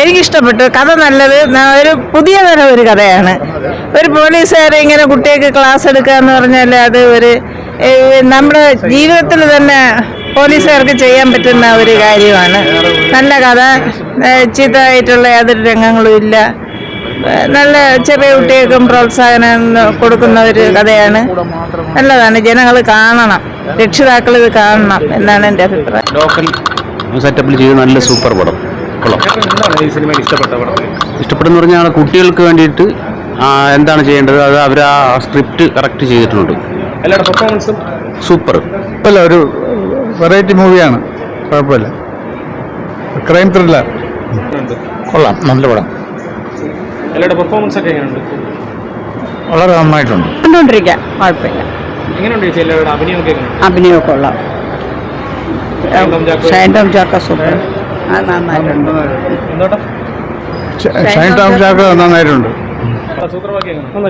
എനിക്കിഷ്ടപ്പെട്ടു. കഥ നല്ലത്, ഒരു പുതിയ തരം ഒരു കഥയാണ്. ഒരു പോലീസുകാരെ ഇങ്ങനെ കുട്ടികൾക്ക് ക്ലാസ് എടുക്കുക എന്ന് പറഞ്ഞാൽ അത് ഒരു നമ്മുടെ ജീവിതത്തിൽ തന്നെ പോലീസുകാർക്ക് ചെയ്യാൻ പറ്റുന്ന ഒരു കാര്യമാണ്. നല്ല കഥ, ചീത്തമായിട്ടുള്ള യാതൊരു രംഗങ്ങളും ഇല്ല. നല്ല ചെറിയ കുട്ടികൾക്കും പ്രോത്സാഹനം കൊടുക്കുന്ന ഒരു കഥയാണ്. നല്ലതാണ്, ജനങ്ങൾ കാണണം, രക്ഷിതാക്കൾ ഇത് കാണണം എന്നാണ് എൻ്റെ അഭിപ്രായം. ലോക്കൽ സെറ്റപ്പിൽ ചെയ്ത് നല്ല സൂപ്പർ പടം. ഇഷ്ടപ്പെടുന്ന പറഞ്ഞാൽ കുട്ടികൾക്ക് വേണ്ടിയിട്ട് എന്താണ് ചെയ്യേണ്ടത് അത് അവർ ആ സ്ക്രിപ്റ്റ് കറക്റ്റ് ചെയ്തിട്ടുണ്ട്. എല്ലാവരുടെ പെർഫോമൻസും സൂപ്പർ. അല്ല, ഒരു വെറൈറ്റി മൂവിയാണ്, കുഴപ്പമില്ല. Crime thriller. കൊള്ളാം, നല്ല പടം. എല്ലാവരുടെ പെർഫോമൻസ് ഒക്കെ എങ്ങനെയുണ്ട്? വളരെ നന്നായിട്ടുണ്ട്. കണ്ടുകൊണ്ടിരിക്കാം, കുഴപ്പമില്ല. എങ്ങനെയുണ്ട് ചേച്ചി എല്ലാവരുടെ അഭിനയമൊക്കെ എങ്ങനെയുണ്ട്? അഭിനയമൊക്കെ കൊള്ളാം. ഷൈൻ ടോം ചാക്കോ സൂപ്പർ, നന്നായിട്ടുണ്ട്. എന്തോട്ടാ ഷൈൻ ടോം ചാക്കോ നന്നായിട്ടുണ്ട്. സൂത്രവാക്യം എങ്ങനെയുണ്ട്?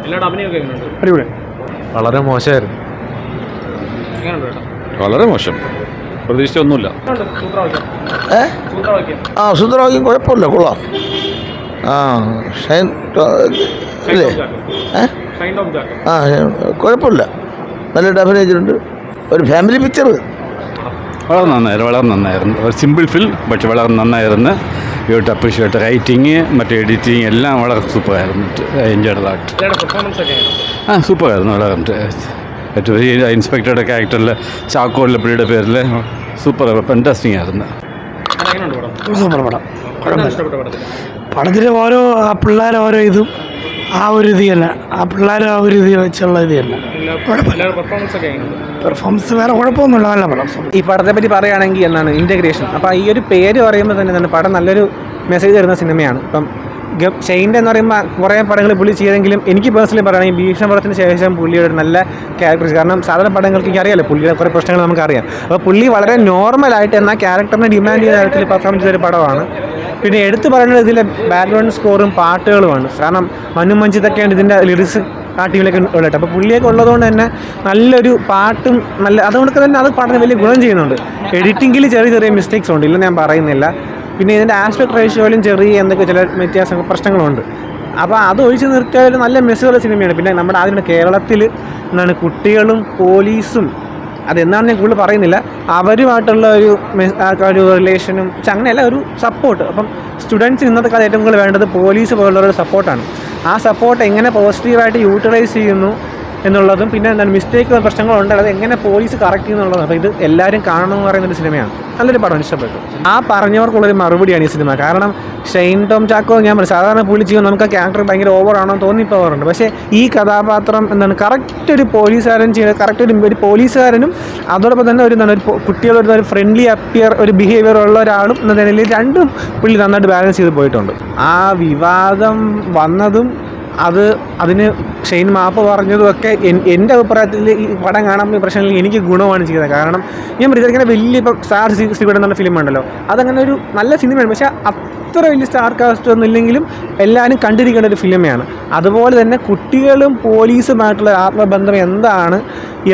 എല്ലാവരുടെ അഭിനയമൊക്കെ എങ്ങനെയുണ്ട്? അടിപൊളി. വളരെ മോശമായിരുന്നു. എങ്ങനെയുണ്ട് ചേട്ടാ? വളരെ മോശം, പ്രതീക്ഷിച്ചൊന്നുമില്ല. സൂത്രവാക്യം സൂത്രവാക്യം കുഴപ്പമില്ല, കൊള്ളാം. ഷൈൻ അല്ലേ? ഷൈൻ ടോം ചാക്കോ കുഴപ്പമില്ല, നല്ലതായിട്ട് അഭിനയിച്ചിട്ടുണ്ട്. ഒരു ഫാമിലി പിക്ചർ. വളരെ നന്നായിരുന്നു. ഒരു സിമ്പിൾ ഫിലിം, പക്ഷെ വളരെ നന്നായിരുന്നു. യു ടു അപ്രീഷിയേറ്റ് റൈറ്റിങ്, മറ്റേ എഡിറ്റിങ് എല്ലാം വളരെ സൂപ്പറായിരുന്നു. Enjoyed that. എല്ലാവരുടെ പെർഫോമൻസ് ഒക്കെ എങ്ങനെയുണ്ട്? സൂപ്പറായിരുന്നു. വളരെ ഏറ്റവും വലിയ ഇൻസ്പെക്ടറുടെ ക്യാരക്ടറിൽ ചാക്കോലിലെ പുള്ളിയുടെ പേരിൽ സൂപ്പർ ഫാന്റാസ്റ്റിക് ആയിരുന്നു. എങ്ങനെയുണ്ട് പടം? സൂപ്പർ പടം. എന്താണ് ഇഷ്ടപ്പെട്ട പടത്തിൽ? പടത്തിൽ ഓരോ പിള്ളേർ ഓരോ ഇതും ആ ഒരു ഇത് തന്നെ, ആ പിള്ളേർ ആ ഒരു ഇത് വെച്ചുള്ള ഇത് തന്നെ. എല്ലാവരുടെ പെർഫോമൻസ് ഒക്കെ എങ്ങനെയുണ്ട്? പെർഫോമൻസ് വേറെ കുഴപ്പമൊന്നുമില്ല, നല്ല പടം. ഈ പടത്തെ പറ്റി പറയുകയാണെങ്കിൽ എന്താണ് ഇൻറ്റഗ്രേഷൻ. അപ്പോൾ ഈ ഒരു പേര് പറയുമ്പോൾ തന്നെ എന്താണ് പടം നല്ലൊരു മെസ്സേജ് തരുന്ന സിനിമയാണ്. ഇപ്പം ഷൈൻ്റെ എന്ന് പറയുമ്പോൾ കുറേ പടങ്ങൾ പുള്ളി ചെയ്തെങ്കിലും എനിക്ക് പേഴ്സണലി പറയുകയാണെങ്കിൽ ഭീഷണപടത്തിന് ശേഷം പുള്ളിയുടെ ഒരു നല്ല ക്യാരക്ടർ. കാരണം സാധാരണ പടങ്ങൾക്ക് എനിക്ക് അറിയാമല്ലോ പുള്ളിയുടെ കുറേ പ്രശ്നങ്ങൾ നമുക്കറിയാം. അപ്പോൾ പുള്ളി വളരെ നോർമലായിട്ട് എന്നാൽ ക്യാരക്ടറിനെ ഡിമാൻഡ് ചെയ്യുന്ന തരത്തിൽ പെർഫോം ചെയ്തൊരു പടമാണ്. പിന്നെ എടുത്തു പറയുന്നത് ഇതിലെ ബാക്ക്ഗ്രൗണ്ട് സ്കോറും പാട്ടുകളുമാണ്. കാരണം മനു മഞ്ജിതൊക്കെയാണ് ഇതിൻ്റെ ലിറിക്സ് ആ ടീമിലേക്ക് ഉള്ളത്. അപ്പോൾ പുള്ളിയൊക്കെ ഉള്ളതുകൊണ്ട് തന്നെ നല്ലൊരു പാട്ടും നല്ല, അതുകൊണ്ട് തന്നെ അത് പാട്ടിന് വലിയ ഗുണം ചെയ്യുന്നുണ്ട്. എഡിറ്റിങ്ങിൽ ചെറിയ ചെറിയ മിസ്റ്റേക്സ് ഉണ്ട്, ഇല്ലെന്ന് ഞാൻ പറയുന്നില്ല. പിന്നെ ഇതിൻ്റെ ആസ്പെക്ട് റേഷ്യോയിലും ചെറിയ എന്തൊക്കെ ചില വ്യത്യാസങ്ങൾ പ്രശ്നങ്ങളുണ്ട്. അപ്പോൾ അത് ഒഴിച്ച് നിർത്തിയ ഒരു നല്ല മെസ്സുള്ള സിനിമയാണ്. പിന്നെ നമ്മുടെ ആദ്യം കേരളത്തിൽ എന്താണ് കുട്ടികളും പോലീസും അതെന്താണ് ഞാൻ കൂടുതൽ പറയുന്നില്ല, അവരുമായിട്ടുള്ള ഒരു റിലേഷനും അങ്ങനെയല്ല ഒരു സപ്പോർട്ട്. അപ്പം സ്റ്റുഡൻസിന് ഇന്നത്തെ കാലത്ത് ഏറ്റവും കൂടുതൽ വേണ്ടത് പോലീസ് പോലുള്ളൊരു സപ്പോർട്ടാണ്. ആ സപ്പോർട്ട് എങ്ങനെ പോസിറ്റീവായിട്ട് യൂട്ടിലൈസ് ചെയ്യുന്നു എന്നുള്ളതും പിന്നെ എന്താണ് മിസ്റ്റേക്ക് പ്രശ്നങ്ങളുണ്ട് അത് എങ്ങനെ പോലീസ് കറക്റ്റ് ചെയ്യുന്നുള്ളതാണ്. അപ്പോൾ ഇത് എല്ലാവരും കാണണം എന്ന് പറയുന്നൊരു സിനിമയാണ്. നല്ലൊരു പടം, ഇഷ്ടപ്പെട്ടു. ആ പറഞ്ഞവർക്കുള്ളൊരു മറുപടിയാണ് ഈ സിനിമ. കാരണം ഷൈൻ ടോം ചാക്കോ ഞാൻ പറയും സാധാരണ പുള്ളി ചെയ്യുമ്പോൾ നമുക്ക് ആ ക്യാരക്ടർ ഭയങ്കര ഓവറാണോ തോന്നിപ്പോവാറുണ്ട്. പക്ഷേ ഈ കഥാപാത്രം എന്താണ് കറക്റ്റ് ഒരു പോലീസുകാരൻ ചെയ്യുന്നത്, കറക്റ്റ് ഒരു പോലീസുകാരനും അതോടൊപ്പം തന്നെ ഒരു എന്താണ് ഒരു കുട്ടികളൊരു ഒരു ഫ്രണ്ട്ലി ഒരു ബിഹേവിയർ ഉള്ള ഒരാളും എന്ന നിലയിൽ രണ്ടും പുള്ളി നന്നായിട്ട് ബാലൻസ് ചെയ്ത് പോയിട്ടുണ്ട്. ആ വിവാദം വന്നതും അതിന് ഷെയ്ൻ മാപ്പ് പറഞ്ഞതും ഒക്കെ എൻ്റെ അഭിപ്രായത്തിൽ ഈ പടം കാണാൻ പ്രശ്നമില്ല, എനിക്ക് ഗുണമാണ് ചെയ്തത്. കാരണം ഞാൻ പ്രതികരിക്കുന്ന വലിയ ഇപ്പം സ്റ്റാർ സിഗരറ്റ് എന്നുള്ള ഫിലിം ഉണ്ടല്ലോ, അതങ്ങനെ ഒരു നല്ല സിനിമയാണ്. പക്ഷേ അത്ര വലിയ സ്റ്റാർ കാസ്റ്റ് ഒന്നും ഇല്ലെങ്കിലും എല്ലാവരും കണ്ടിരിക്കേണ്ട ഒരു ഫിലിമാണ്. അതുപോലെ തന്നെ കുട്ടികളും പോലീസുമായിട്ടുള്ള ആത്മബന്ധം എന്താണ്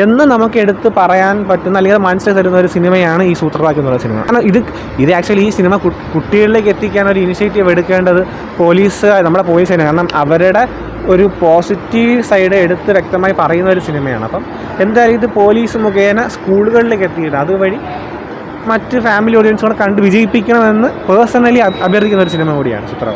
എന്ന് നമുക്ക് എടുത്ത് പറയാൻ പറ്റുന്ന അല്ലെങ്കിൽ മനസ്സിലാക്കി തരുന്ന ഒരു സിനിമയാണ് ഈ സൂത്രവാക്യം എന്നുള്ള സിനിമ. കാരണം ഇത് ആക്ച്വലി ഈ സിനിമ കുട്ടികളിലേക്ക് എത്തിക്കാൻ ഒരു ഇനിഷ്യേറ്റീവ് എടുക്കേണ്ടത് നമ്മുടെ പോലീസ് തന്നെ. കാരണം അവരുടെ ഒരു പോസിറ്റീവ് സൈഡ് എടുത്ത് വ്യക്തമായി പറയുന്ന ഒരു സിനിമയാണ്. അപ്പം എന്തായാലും ഇത് പോലീസ് മുഖേന സ്കൂളുകളിലേക്ക് എത്തിയിട്ട് അതുവഴി മറ്റ് ഫാമിലി ഓഡിയൻസുകളെ കണ്ട് വിജയിപ്പിക്കണമെന്ന് പേഴ്സണലി അഭ്യർത്ഥിക്കുന്ന ഒരു സിനിമ കൂടിയാണ് സൂത്രവാക്യം.